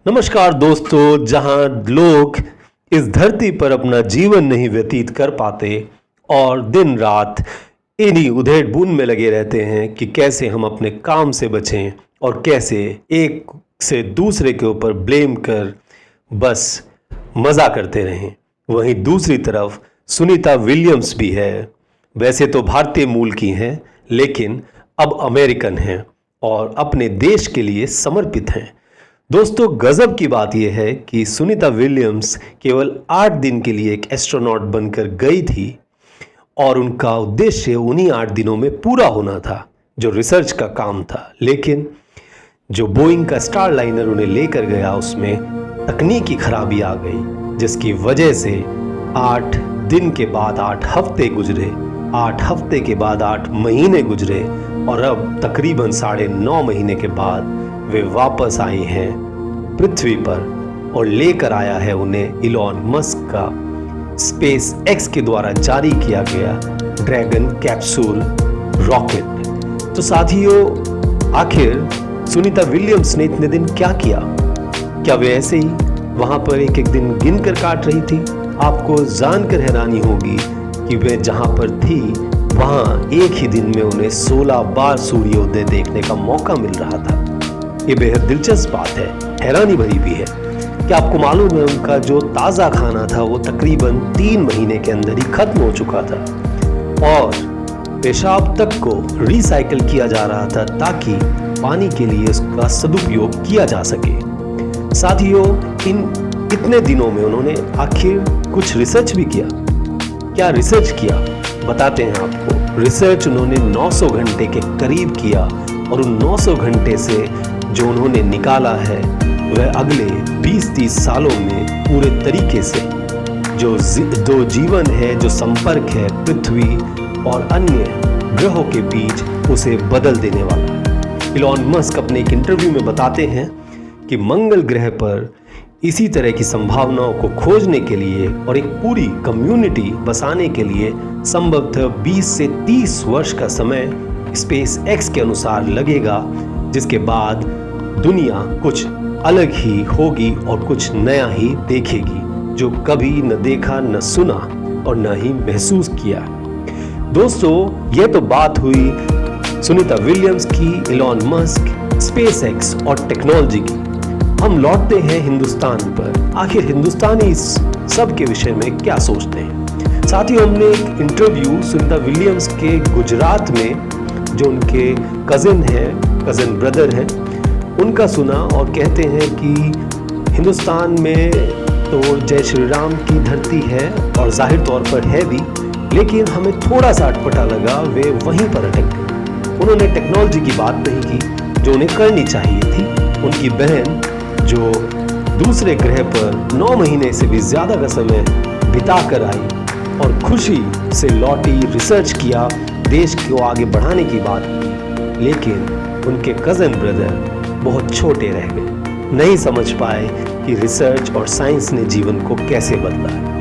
नमस्कार दोस्तों, जहां लोग इस धरती पर अपना जीवन नहीं व्यतीत कर पाते और दिन रात इन्हीं उधेड़-बुन में लगे रहते हैं कि कैसे हम अपने काम से बचें और कैसे एक से दूसरे के ऊपर ब्लेम कर बस मज़ा करते रहें। वहीं दूसरी तरफ सुनीता विलियम्स भी है। वैसे तो भारतीय मूल की हैं, लेकिन अब अमेरिकन हैं और अपने देश के लिए समर्पित हैं। दोस्तों, गजब की बात यह है कि सुनीता विलियम्स केवल 8 दिन के लिए एक एस्ट्रोनॉट बनकर गई थी और उनका उद्देश्य उन्हीं 8 दिनों में पूरा होना था, जो रिसर्च का काम था। लेकिन जो बोइंग का स्टार लाइनर उन्हें लेकर गया, उसमें तकनीकी खराबी आ गई, जिसकी वजह से 8 दिन के बाद 8 हफ्ते गुजरे, 8 हफ्ते के बाद 8 महीने गुजरे और अब तकरीबन 9.5 महीने के बाद वे वापस आए हैं पृथ्वी पर और लेकर आया है उन्हें इलॉन मस्क का स्पेस एक्स के द्वारा जारी किया गया ड्रैगन कैप्सूल रॉकेट। तो साथियों, आखिर सुनीता विलियम्स ने इतने दिन क्या किया? क्या वे ऐसे ही वहां पर एक एक दिन गिनकर काट रही थी? आपको जानकर हैरानी होगी कि वे जहां पर थी वहां एक ही दिन में उन्हें 16 बार सूर्योदय देखने का मौका मिल रहा था। ये बेहद दिलचस्प बात है, हैरानी भरी भी है। क्या आपको मालूम है, उनका जो ताज़ा खाना था वो तकरीबन 3 महीने के अंदर ही खत्म हो चुका था और पेशाब तक को रिसाइकल किया जा रहा था ताकि पानी के लिए उसका सदुपयोग किया जा सके। साथियों, इन इतने दिनों में उन्होंने आखिर कुछ रिसर्च भी किया। क्या रिसर्च किया, बताते हैं आपको। रिसर्च उन्होंने 900 घंटे के करीब किया और उन 900 घंटे से जो उन्होंने निकाला है वह अगले 20-30 सालों में पूरे तरीके से जो जीवन है, जो संपर्क है पृथ्वी और अन्य ग्रहों के बीच, उसे बदल देने वाला है। इलॉन मस्क अपने एक इंटरव्यू में बताते हैं कि मंगल ग्रह पर इसी तरह की संभावनाओं को खोजने के लिए और एक पूरी कम्युनिटी बसाने के लिए संभवतः 20 से 30 वर्ष का समय स्पेस एक्स के अनुसार लगेगा, जिसके बाद दुनिया कुछ अलग ही होगी और कुछ नया ही देखेगी, जो कभी न देखा, न सुना और न ही महसूस किया। दोस्तों, यह तो बात हुई सुनीता विलियम्स की, इलॉन मस्क, स्पेस एक्स और टेक्नोलॉजी की। हम लौटते हैं हिंदुस्तान पर। आखिर हिंदुस्तानी इस सब के विषय में क्या सोचते हैं? साथियों, हमने एक इंटरव्यू सुनीता विलियम्स के गुजरात में, जो उनके कजिन ब्रदर हैं, उनका सुना और कहते हैं कि हिंदुस्तान में तो जय श्री राम की धरती है और जाहिर तौर पर है भी, लेकिन हमें थोड़ा सा अटपटा लगा, वे वहीं पर अटक गए। उन्होंने टेक्नोलॉजी की बात नहीं की जो उन्हें करनी चाहिए थी। उनकी बहन जो दूसरे ग्रह पर 9 महीने से भी ज़्यादा का समय बिता कर आई और खुशी से लौटी, रिसर्च किया, देश को आगे बढ़ाने की बात की, लेकिन उनके कज़न ब्रदर बहुत छोटे रह गए, नहीं समझ पाए कि रिसर्च और साइंस ने जीवन को कैसे बदला है।